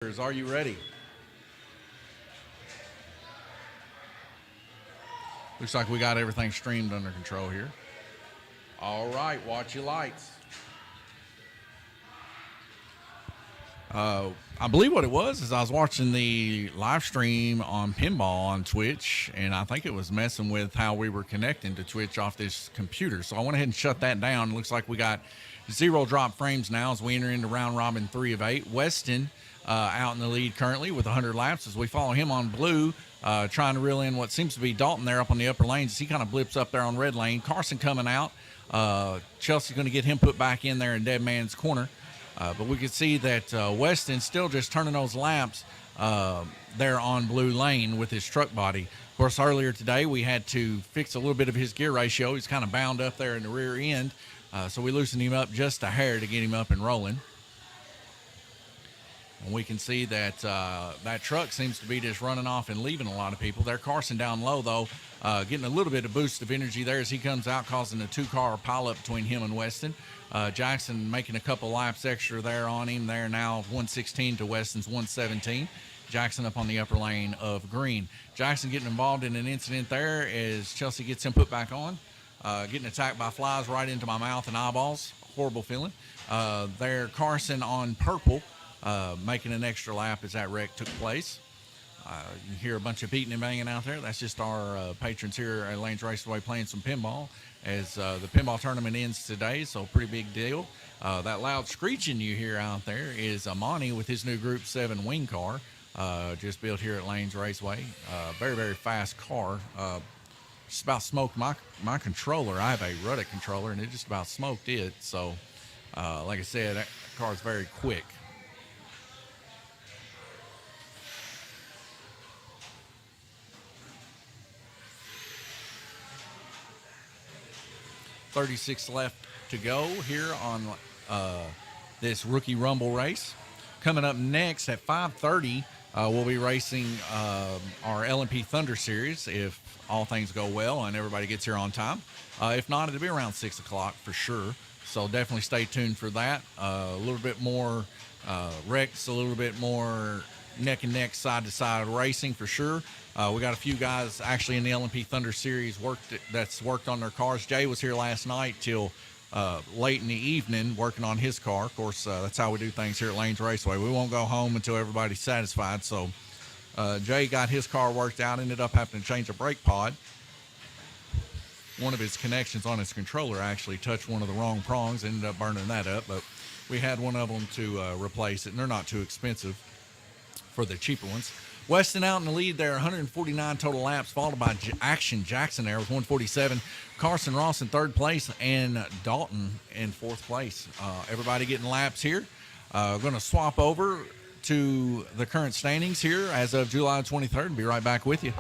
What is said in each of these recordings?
Are you ready? Looks like we got everything streamed under control here. All right, watch your lights. I believe what it was is I was watching the live stream on pinball on Twitch, and I think it was messing with how we were connecting to Twitch off this computer. So I went ahead and shut that down. It looks like we got 0 drop frames now as we enter into round robin 3 of 8. Weston out in the lead currently with 100 laps as we follow him on blue, trying to reel in what seems to be Dalton there up on the upper lanes as he kind of blips up there on red lane. Carson coming out. Chelsea's going to get him put back in there in dead man's corner. But we could see that Weston still just turning those laps there on blue lane with his truck body. Of course, earlier today we had to fix a little bit of his gear ratio. He's kind of bound up there in the rear end. So we loosened him up just a hair to get him up and rolling. And we can see that that truck seems to be just running off and leaving a lot of people. There, Carson down low, though, getting a little bit of boost of energy there as he comes out, causing a two-car pileup between him and Weston. Jackson making a couple laps extra there on him there now, 116 to Weston's 117. Jackson up on the upper lane of green. Jackson getting involved in an incident there as Chelsea gets him put back on. Getting attacked by flies right into my mouth and eyeballs. Horrible feeling. There, Carson on purple. Making an extra lap as that wreck took place. You hear a bunch of beating and banging out there. That's just our patrons here at Lanes Raceway playing some pinball as the pinball tournament ends today, so pretty big deal. That loud screeching you hear out there is Amani with his new Group 7 wing car, just built here at Lanes Raceway. Very, very fast car. Just about smoked my controller. I have a Ruddick controller, and it just about smoked it. So, like I said, that car is very quick. .36 left to go here on this Rookie Rumble race. Coming up next at 5:30, we'll be racing our LMP Thunder Series if all things go well and everybody gets here on time. If not, it'll be around 6 o'clock for sure. So definitely stay tuned for that. A little bit more wrecks, a little bit more neck and neck, side to side racing for sure. We got a few guys actually in the LMP Thunder Series that's worked on their cars. Jay was here last night till late in the evening working on his car. Of course, that's how we do things here at Lanes Raceway. We won't go home until everybody's satisfied. So Jay got his car worked out, ended up having to change a brake pod. One of his connections on his controller actually touched one of the wrong prongs, ended up burning that up. But we had one of them to replace it, and they're not too expensive for the cheaper ones. Weston out in the lead there, 149 total laps, followed by Action Jackson there with 147. Carson Ross in third place, and Dalton in fourth place. Everybody getting laps here. Going to swap over to the current standings here as of July 23rd and be right back with you.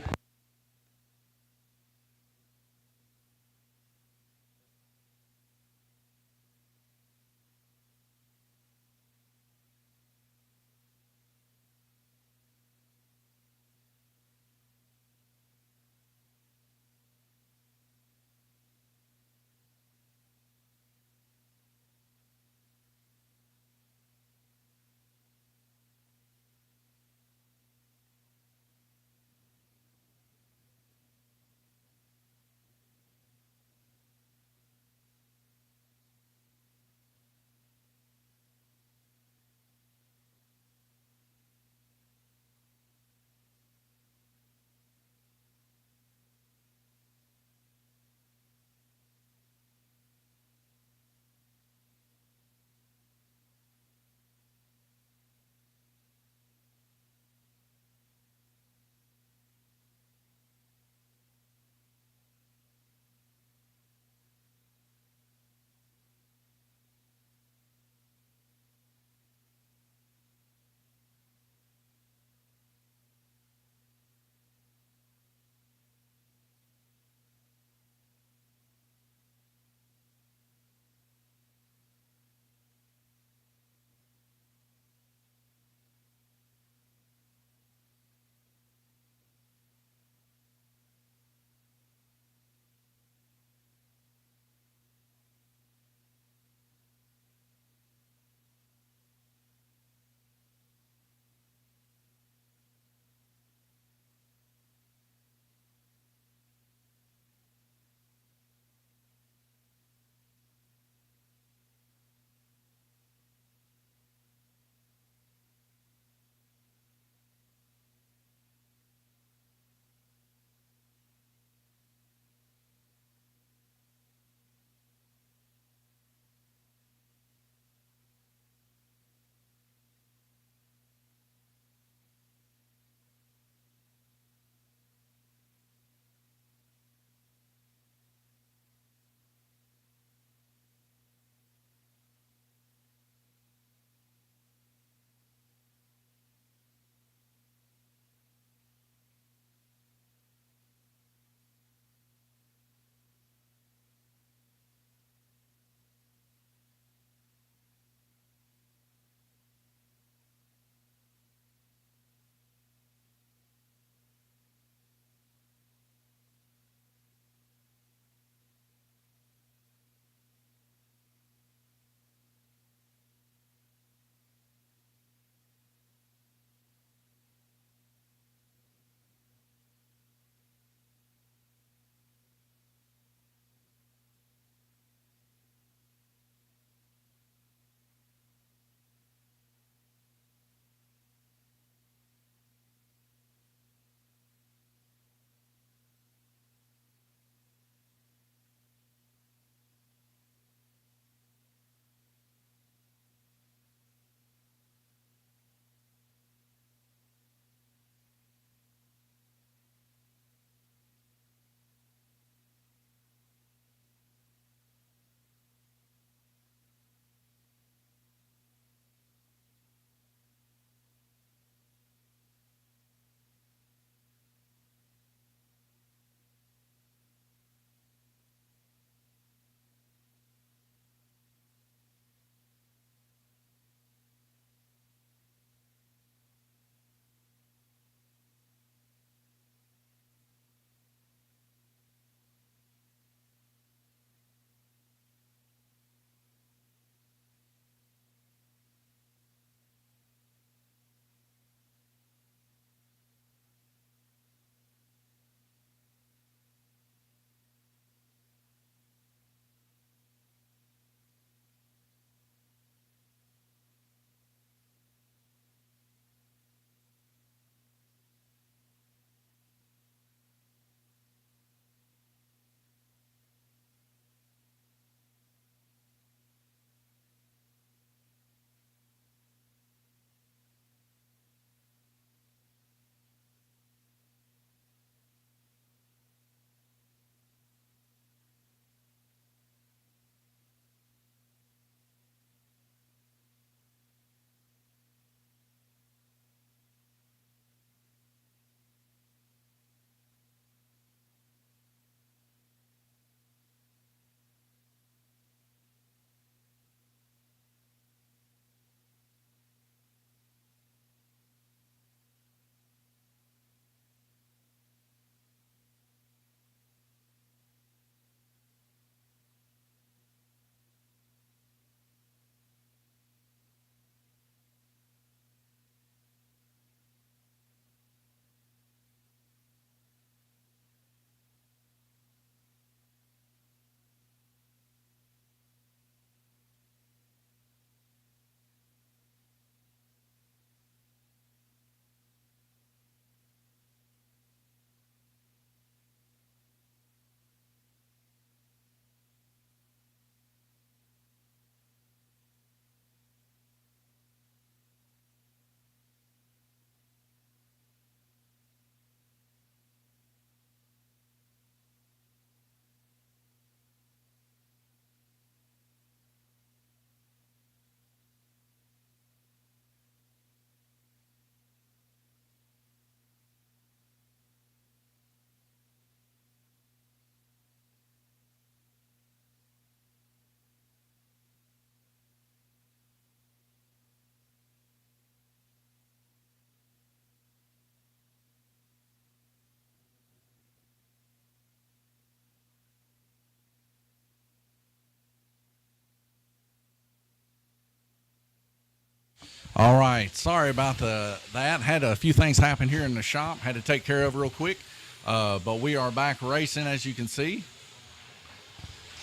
All right. Sorry about that. Had a few things happen here in the shop. Had to take care of real quick. But we are back racing, as you can see.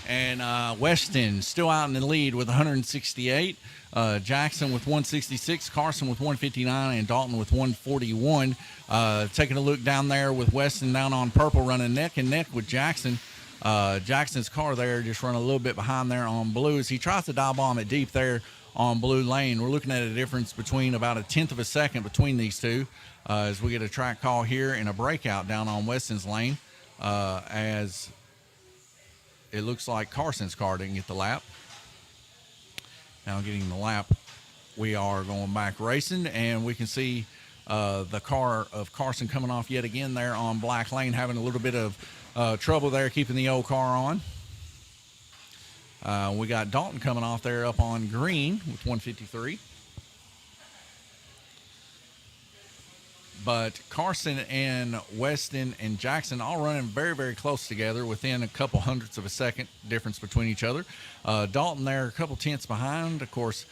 And Weston still out in the lead with 168. Jackson with 166. Carson with 159. And Dalton with 141. Taking a look down there with Weston down on purple, running neck and neck with Jackson. Jackson's car there just running a little bit behind there on blue as he tries to dive bomb it deep there on blue lane. We're looking at a difference between about a tenth of a second between these two as we get a track call here and a breakout down on Weston's lane as it looks like Carson's car didn't get the lap. Now getting the lap, we are going back racing, and we can see the car of Carson coming off yet again there on black lane, having a little bit of trouble there keeping the old car on. We got Dalton coming off there up on green with 153. But Carson and Weston and Jackson all running very, very close together within a couple hundredths of a second difference between each other. Dalton there a couple tenths behind. Of course,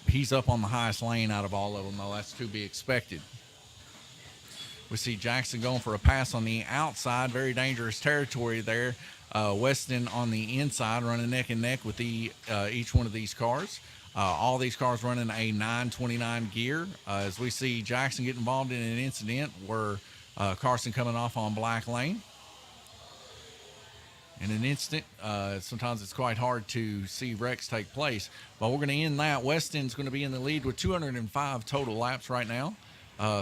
he's up on the highest lane out of all of them, though. That's to be expected. We see Jackson going for a pass on the outside. Very dangerous territory there. Weston on the inside running neck and neck with each one of these cars. All these cars running a 929 gear. As we see Jackson get involved in an incident where Carson coming off on black lane. In an instant, sometimes it's quite hard to see wrecks take place. But we're going to end that. Weston's going to be in the lead with 205 total laps right now.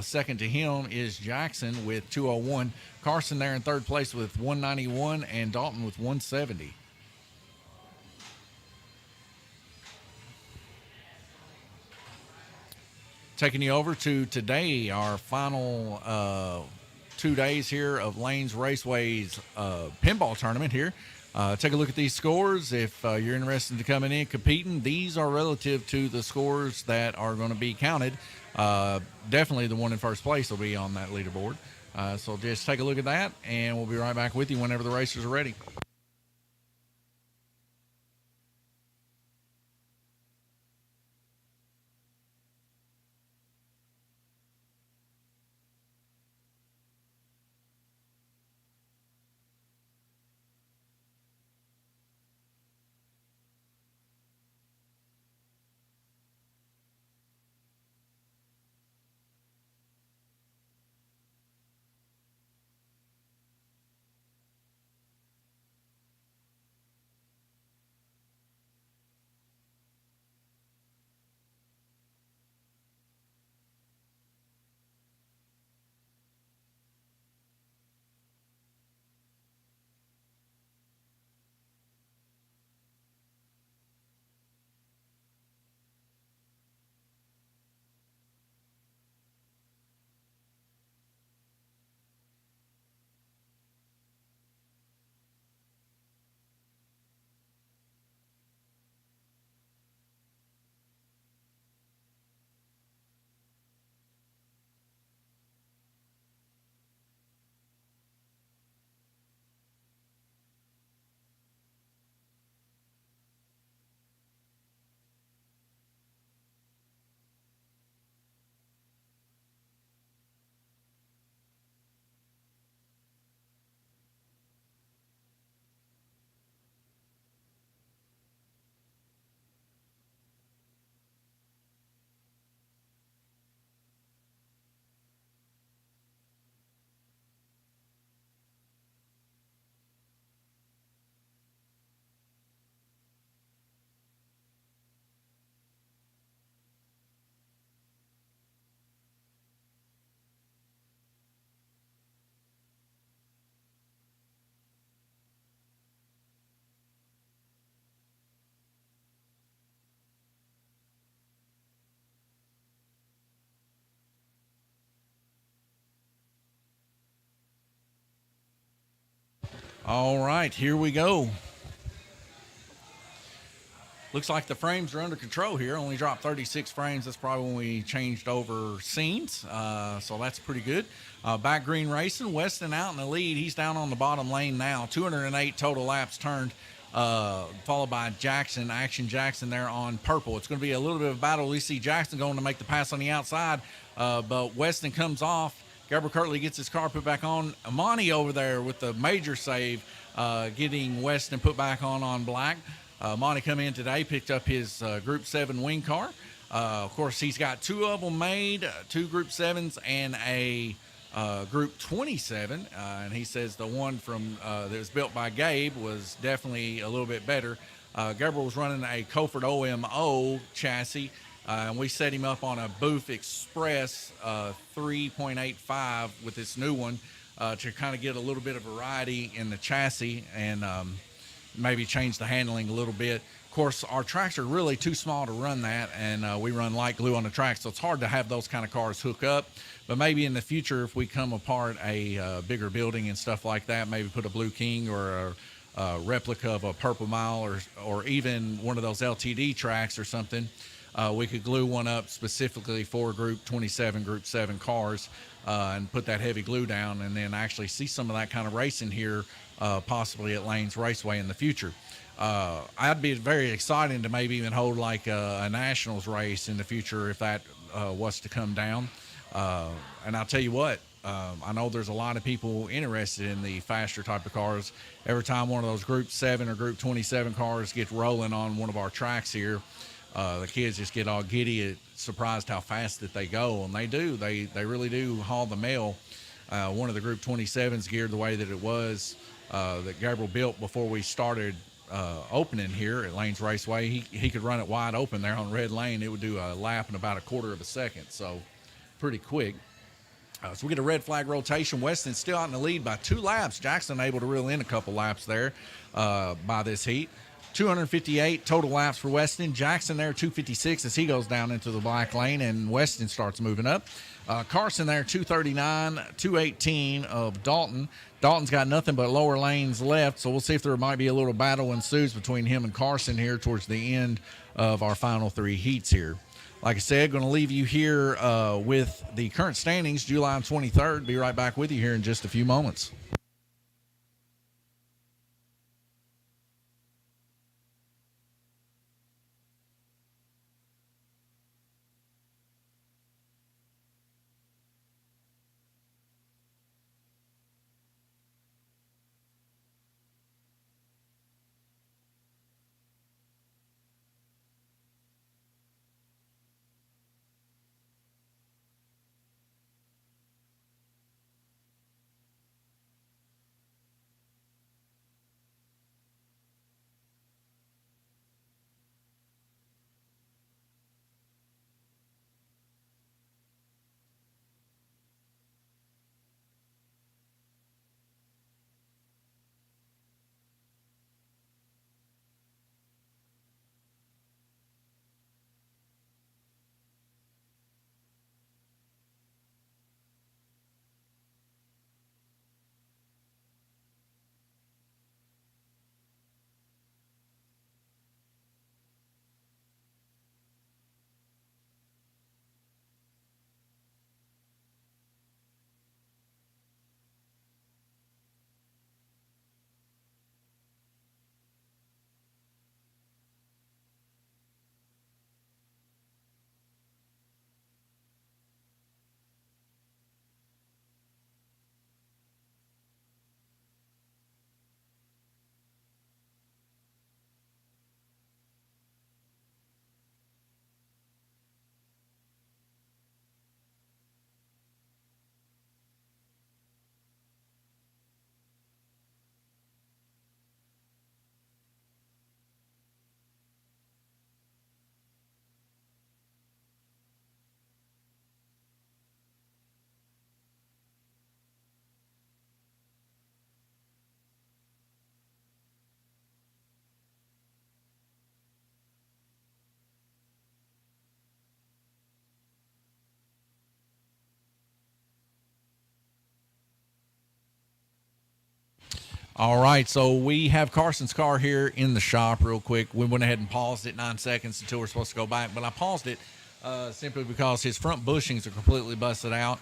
Second to him is Jackson with 201. Carson there in third place with 191 and Dalton with 170. Taking you over to today, our final 2 days here of Lanes Raceway's pinball tournament here. Take a look at these scores. If you're interested in coming in competing, these are relative to the scores that are going to be counted. Definitely the one in first place will be on that leaderboard. So just take a look at that, and we'll be right back with you whenever the racers are ready. All right, here we go. Looks like the frames are under control here. Only dropped 36 frames. That's probably when we changed over scenes. So that's pretty good. Back green racing. Weston out in the lead. He's down on the bottom lane now. 208 total laps turned followed by Action Jackson there on purple. It's going to be a little bit of a battle. We see Jackson going to make the pass on the outside, but Weston comes off. Gabriel Kirtley gets his car put back on. Amani over there with the major save, getting Weston put back on black. Monty come in today, picked up his Group 7 wing car. Of course, he's got 2 of them made, 2 Group 7s and a Group 27. And he says the one from that was built by Gabe was definitely a little bit better. Gabriel was running a Coford OMO chassis, and we set him up on a Booth Express 3.85 with this new one to kind of get a little bit of variety in the chassis and maybe change the handling a little bit. Of course, our tracks are really too small to run that, and we run light glue on the track, so it's hard to have those kind of cars hook up. But maybe in the future, if we come apart a bigger building and stuff like that, maybe put a Blue King or a replica of a Purple Mile or even one of those LTD tracks or something, we could glue one up specifically for Group 27, Group 7 cars and put that heavy glue down and then actually see some of that kind of racing here possibly at Lanes Raceway in the future. I'd be very excited to maybe even hold like a Nationals race in the future if that was to come down. And I'll tell you what, I know there's a lot of people interested in the faster type of cars. Every time one of those Group 7 or Group 27 cars gets rolling on one of our tracks here, the kids just get all giddy, surprised how fast that they go. And they do. They really do haul the mail. One of the Group 27s geared the way that it was that Gabriel built before we started opening here at Lanes Raceway. He could run it wide open there on red lane. It would do a lap in about a quarter of a second, so pretty quick. So we get a red flag rotation. Weston's still out in the lead by 2 laps. Jackson able to reel in a couple laps there by this heat. 258 total laps for Weston. Jackson there 256 as he goes down into the black lane, and Weston starts moving up. Carson there 239, 218 of Dalton. Dalton's got nothing but lower lanes left, so we'll see if there might be a little battle ensues between him and Carson here towards the end of our final 3 heats here. Like I said, going to leave you here with the current standings, July 23rd. Be right back with you here in just a few moments. All right, so we have Carson's car here in the shop real quick. We went ahead and paused it 9 seconds until we're supposed to go back, but I paused it simply because his front bushings are completely busted out.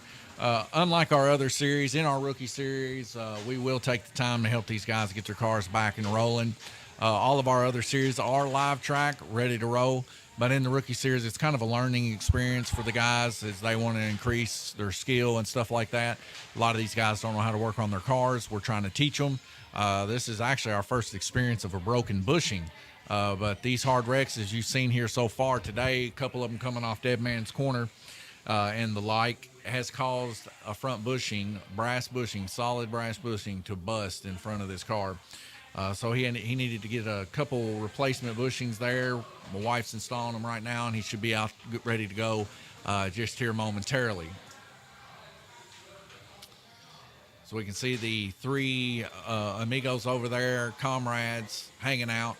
Unlike our other series, in our rookie series, we will take the time to help these guys get their cars back and rolling. All of our other series are live track, ready to roll. But in the rookie series, it's kind of a learning experience for the guys as they want to increase their skill and stuff like that. A lot of these guys don't know how to work on their cars. We're trying to teach them. This is actually our first experience of a broken bushing. But these hard wrecks, as you've seen here so far today, a couple of them coming off Dead Man's Corner and the like, has caused a front bushing, brass bushing, solid brass bushing, to bust in front of this car. So he needed to get a couple replacement bushings there. My wife's installing them right now, and he should be out ready to go just here momentarily. So we can see the three amigos over there, comrades, hanging out.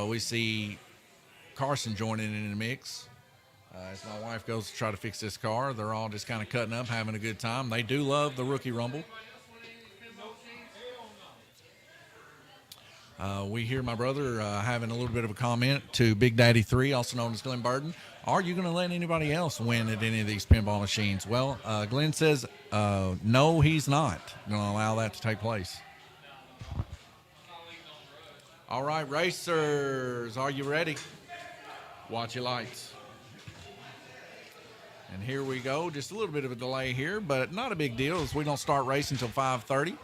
We see Carson joining in the mix. As my wife goes to try to fix this car, they're all just kind of cutting up, having a good time. They do love the Rookie Rumble. We hear my brother having a little bit of a comment to Big Daddy 3, also known as Glenn Burden. Are you going to let anybody else win at any of these pinball machines? Well, Glenn says no, he's not going to allow that to take place. All right, racers, are you ready? Watch your lights. And here we go. Just a little bit of a delay here, but not a big deal as we don't start racing until 5:30.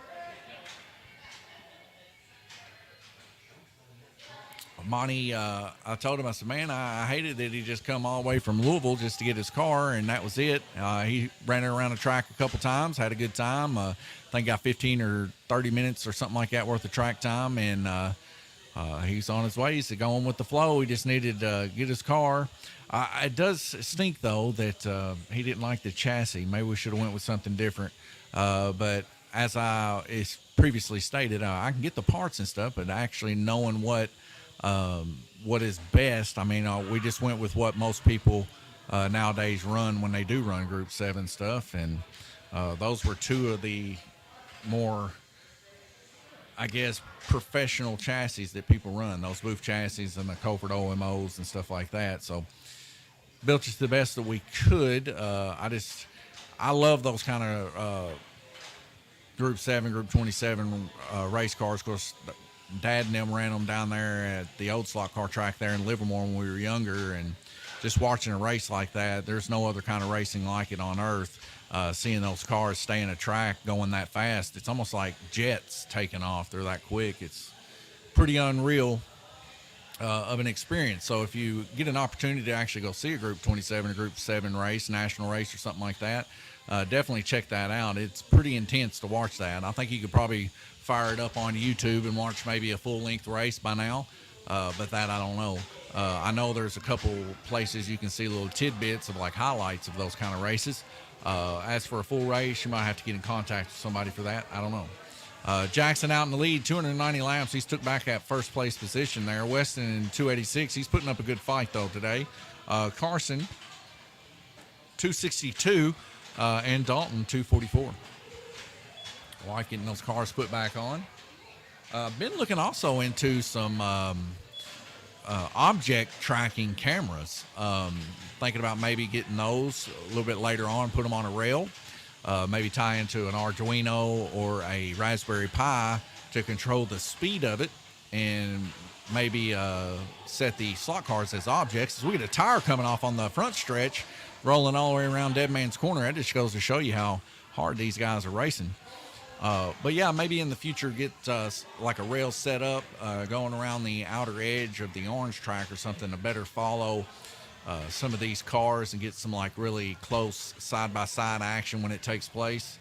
Monty, I told him, I said, man, I hated that he just come all the way from Louisville just to get his car, and that was it. He ran it around the track a couple times, had a good time. I think got 15 or 30 minutes or something like that worth of track time, and he's on his way. He's going with the flow. He just needed to get his car. It does stink, though, that he didn't like the chassis. Maybe we should have went with something different. But as is previously stated, I can get the parts and stuff, but actually knowing what is best, I mean, we just went with what most people nowadays run when they do run Group 7 stuff. And those were two of the more, I guess, professional chassis that people run, those Booth chassis and the Colford OMOs and stuff like that. So built just the best that we could. I love those kind of Group 7, Group 27 race cars. Of course, Dad and them ran them down there at the old slot car track there in Livermore when we were younger, and just watching a race like that, there's no other kind of racing like it on earth. Seeing those cars stay in a track going that fast, it's almost like jets taking off. They're that quick. It's pretty unreal of an experience. So if you get an opportunity to actually go see a Group 27 or Group 7 race, national race or something like that, definitely check that out. It's pretty intense to watch that. I think you could probably fire it up on YouTube and watch maybe a full-length race by now, but that I don't know. I know there's a couple places you can see little tidbits of like highlights of those kind of races. As for a full race, you might have to get in contact with somebody for that. I don't know. Jackson out in the lead, 290 laps. He's took back that first place position there. Weston in 286. He's putting up a good fight though today. Carson 262 and Dalton 244. Like getting those cars put back on. Been looking also into some object tracking cameras. Thinking about maybe getting those a little bit later on, put them on a rail, maybe tie into an Arduino or a Raspberry Pi to control the speed of it, and maybe set the slot cars as objects. As we get a tire coming off on the front stretch, rolling all the way around Dead Man's Corner, that just goes to show you how hard these guys are racing. But yeah, maybe in the future get like a rail set up going around the outer edge of the orange track or something to better follow some of these cars and get some like really close side-by-side action when it takes place.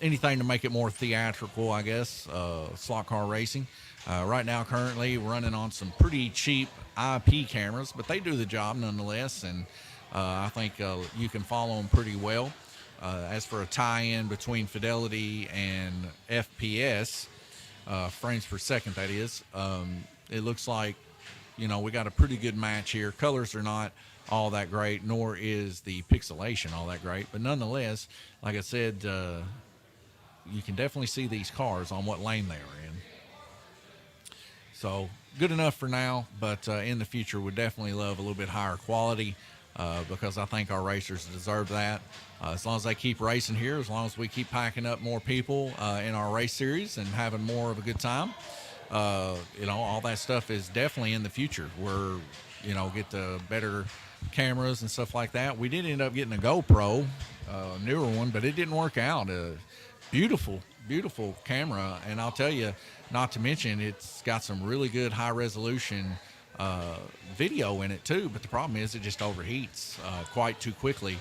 Anything to make it more theatrical, I guess, slot car racing. Right now, currently, we're running on some pretty cheap IP cameras, but they do the job nonetheless, and I think you can follow them pretty well. As for a tie-in between fidelity and FPS, frames per second, that is, it looks like, you know, we got a pretty good match here. Colors are not all that great, nor is the pixelation all that great. But nonetheless, like I said, you can definitely see these cars on what lane they are in. So good enough for now, but in the future, we'd definitely love a little bit higher quality. Because I think our racers deserve that. As long as they keep racing here, as long as we keep packing up more people in our race series and having more of a good time, All that stuff is definitely in the future. We're, get the better cameras and stuff like that. We did end up getting a GoPro, newer one, but it didn't work out. Beautiful, beautiful camera, and I'll tell you, not to mention, it's got some really good high resolution video in it too. But the problem is, it just overheats quite too quickly.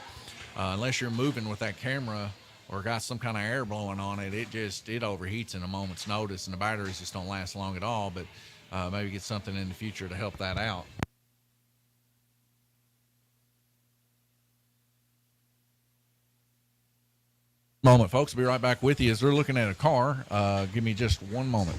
Unless you're moving with that camera or got some kind of air blowing on it, it overheats in a moment's notice, and the batteries just don't last long at all. But maybe get something in the future to help that out. Moment, folks. We'll be right back with you as we're looking at a car. Give me just one moment.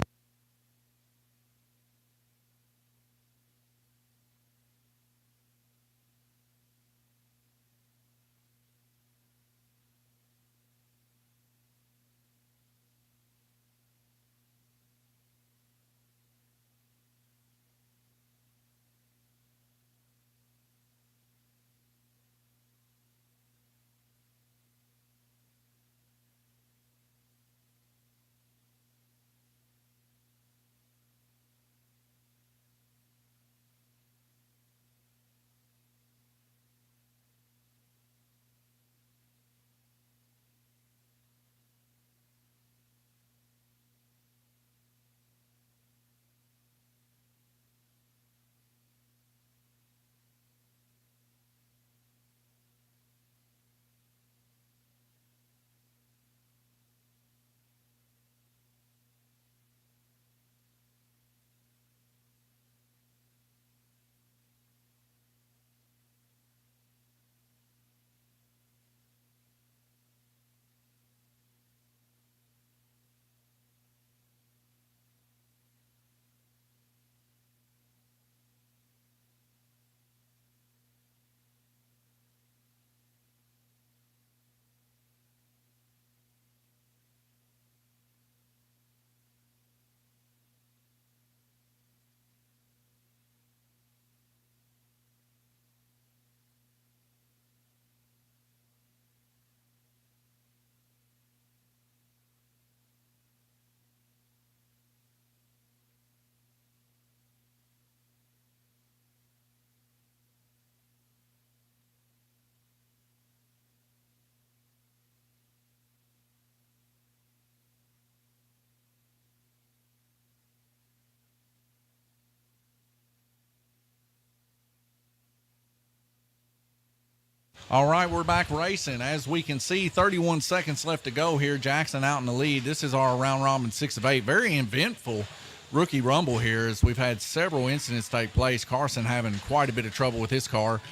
All right, we're back racing. As we can see, 31 seconds left to go here. Jackson out in the lead. This is our round robin 6 of 8. Very eventful rookie rumble here, as we've had several incidents take place. Carson having quite a bit of trouble with his car.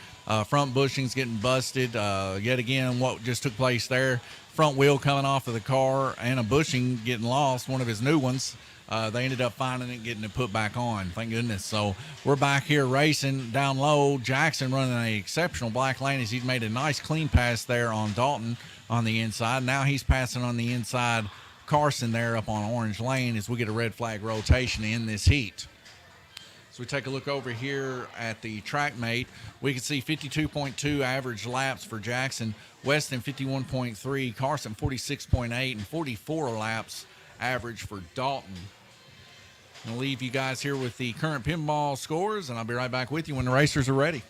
Front bushings getting busted. Yet again, what just took place there. Front wheel coming off of the car and a bushing getting lost, one of his new ones. They ended up finding it, getting it put back on. Thank goodness. So we're back here racing down low. Jackson running an exceptional black lane as he's made a nice clean pass there on Dalton on the inside. Now he's passing on the inside Carson there up on orange lane as we get a red flag rotation in this heat. So we take a look over here at the track mate. We can see 52.2 average laps for Jackson, Weston 51.3, Carson 46.8, and 44 laps average for Dalton. I'm going to leave you guys here with the current pinball scores, and I'll be right back with you when the racers are ready.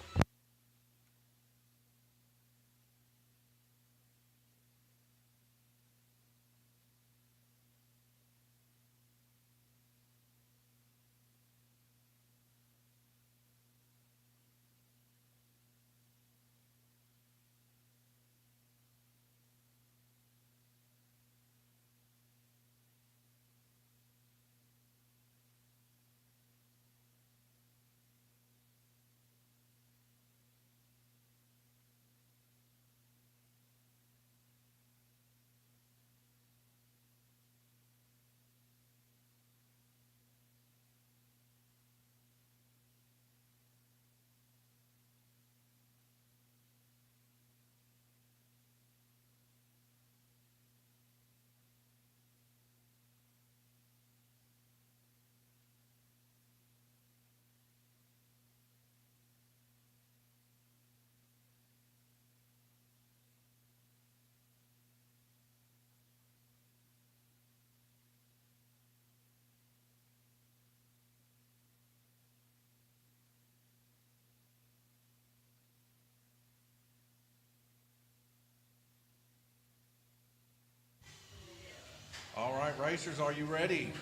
racers, are you ready?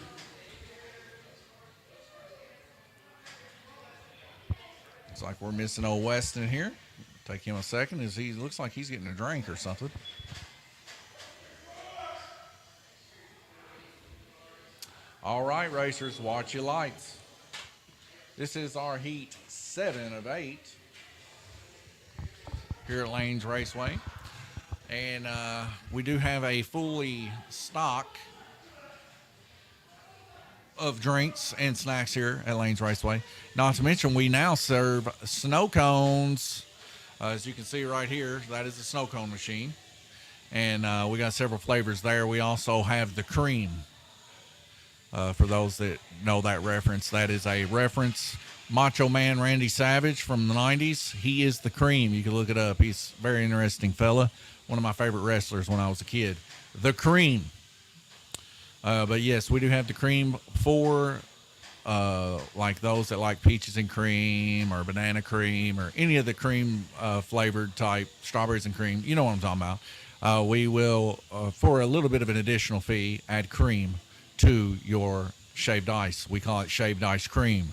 Looks like we're missing old Weston here. Take him a second as he looks like he's getting a drink or something. All right, racers, watch your lights. This is our heat 7 of 8 here at Lanes Raceway. And we do have a fully stock of drinks and snacks here at Lanes Raceway. Not to mention, we now serve snow cones. As you can see right here, that is a snow cone machine. And we got several flavors there. We also have the cream. For those that know that reference, that is a reference. Macho Man Randy Savage from the 90s. He is the cream. You can look it up. He's a very interesting fella. One of my favorite wrestlers when I was a kid. The cream. But yes, we do have the cream for like those that like peaches and cream or banana cream or any of the cream flavored type, strawberries and cream. You know what I'm talking about. We will, for a little bit of an additional fee, add cream to your shaved ice. We call it shaved ice cream.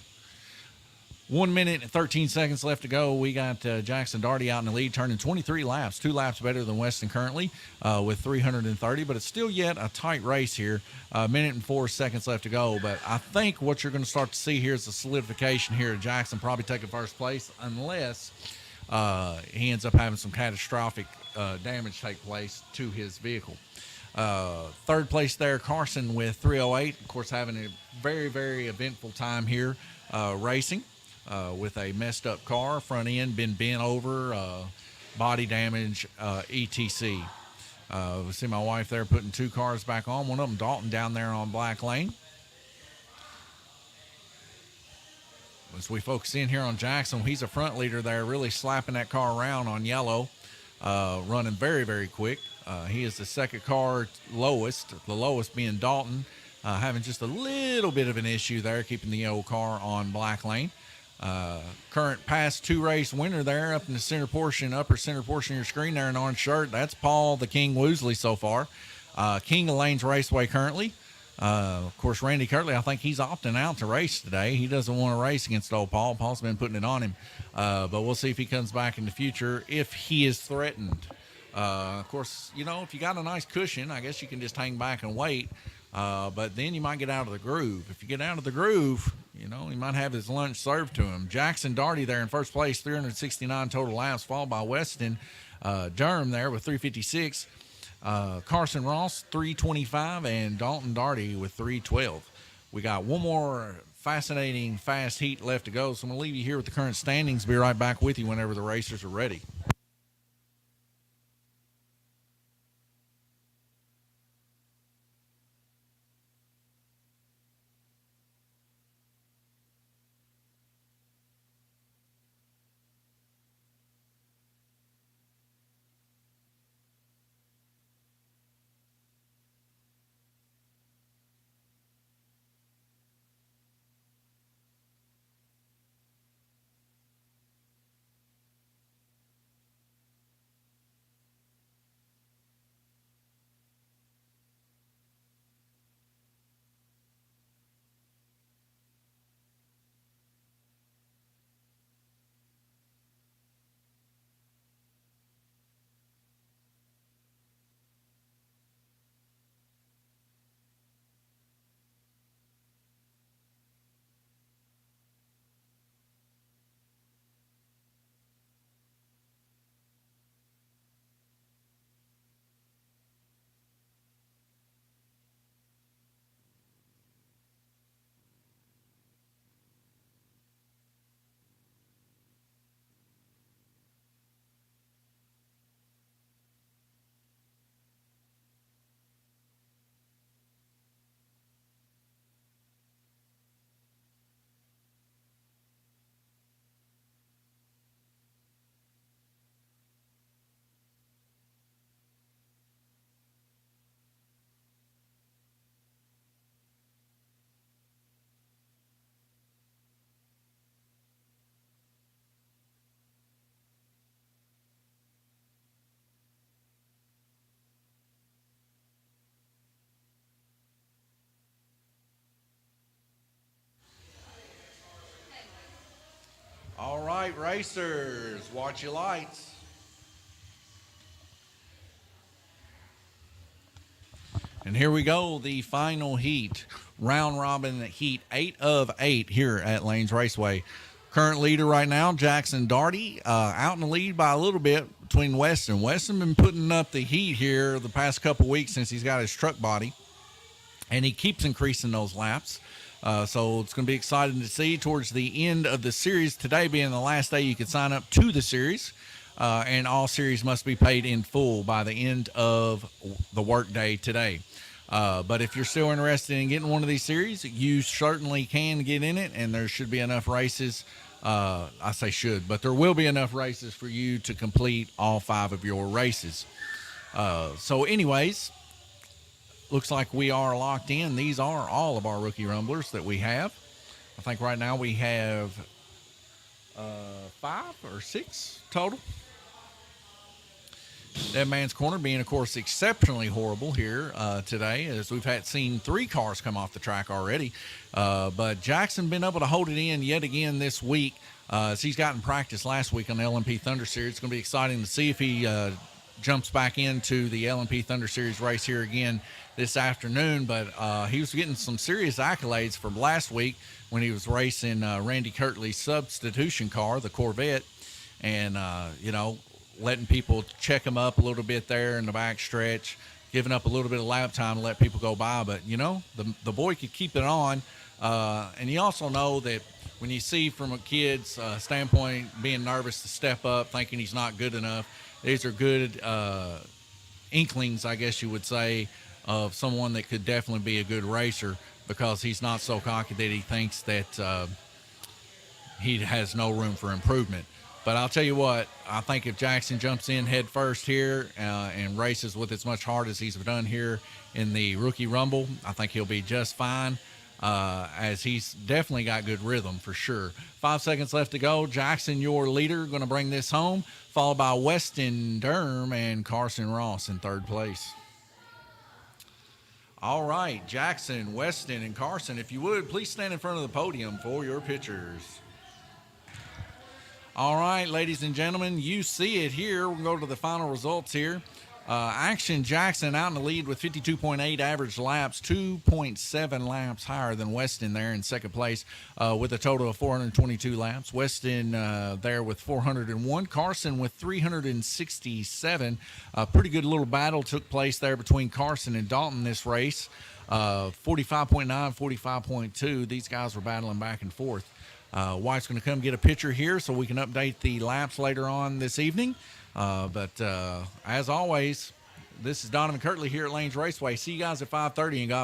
1 minute and 13 seconds left to go. We got Jackson Darty out in the lead, turning 23 laps, 2 laps better than Weston currently with 330, but it's still yet a tight race here. A minute and 4 seconds left to go, but I think what you're going to start to see here is a solidification here of Jackson probably taking first place unless he ends up having some catastrophic damage take place to his vehicle. Third place there, Carson with 308. Of course, having a very, very eventful time here racing. With a messed up car, front end been bent over, body damage, etc. We see my wife there putting 2 cars back on. One of them, Dalton, down there on Black Lane. As we focus in here on Jackson, he's a front leader there, really slapping that car around on yellow, running very, very quick. He is the second car lowest, the lowest being Dalton, having just a little bit of an issue there, keeping the yellow car on Black Lane. Current past 2 race winner there up in the center portion, upper center portion of your screen there in orange shirt. That's Paul the King Woosley so far. King of Lanes Raceway currently. Of course, Randy Kirtley, I think he's opting out to race today. He doesn't want to race against old Paul. Paul's been putting it on him. But we'll see if he comes back in the future if he is threatened. Of course, you know, if you got a nice cushion, I guess you can just hang back and wait. But then you might get out of the groove. If you get out of the groove, you know, he might have his lunch served to him. Jackson Darty there in first place, 369 total laps, followed by Weston Durham there with 356. Carson Ross, 325, and Dalton Darty with 312. We got one more fascinating fast heat left to go, so I'm going to leave you here with the current standings. Be right back with you whenever the racers are ready. right, racers, watch your lights. And here we go, the final heat, round robin heat 8 of 8 here at Lanes Raceway. Current leader right now, Jackson Darty, out in the lead by a little bit between Weston. Weston been putting up the heat here the past couple weeks since he's got his truck body, and he keeps increasing those laps. So it's going to be exciting to see towards the end of the series, today being the last day you can sign up to the series. And all series must be paid in full by the end of the workday today. But if you're still interested in getting one of these series, you certainly can get in it, and there should be enough races. I say should, but there will be enough races for you to complete all 5 of your races. So anyways, looks like we are locked in. These are all of our rookie rumblers that we have. I think right now we have 5 or 6 total. Dead Man's Corner being, of course, exceptionally horrible here today, as we've seen 3 cars come off the track already. But Jackson been able to hold it in yet again this week, as he's gotten practice last week on the LMP Thunder Series. It's going to be exciting to see if he jumps back into the LMP Thunder Series race here again this afternoon. But he was getting some serious accolades from last week when he was racing Randy Kirtley's substitution car, the Corvette, and, letting people check him up a little bit there in the back stretch, giving up a little bit of lap time to let people go by. But, the boy could keep it on. And you also know that when you see from a kid's standpoint being nervous to step up, thinking he's not good enough, these are good inklings, I guess you would say, of someone that could definitely be a good racer, because he's not so cocky that he thinks that he has no room for improvement. But I'll tell you what, I think if Jackson jumps in head first here and races with as much heart as he's done here in the Rookie Rumble, I think he'll be just fine, as he's definitely got good rhythm for sure. 5 seconds left to go. Jackson, your leader, going to bring this home, followed by Weston Durham and Carson Ross in 3rd place. All right, Jackson, Weston, and Carson, if you would, please stand in front of the podium for your pictures. All right, ladies and gentlemen, you see it here. We'll go to the final results here. Action Jackson out in the lead with 52.8 average laps, 2.7 laps higher than Weston there in 2nd place with a total of 422 laps. Weston there with 401. Carson with 367. A pretty good little battle took place there between Carson and Dalton this race. 45.9, 45.2. These guys were battling back and forth. White's going to come get a picture here so we can update the laps later on this evening. But as always, this is Donovan Kirtley here at Lanes Raceway. See you guys at 5:30, and God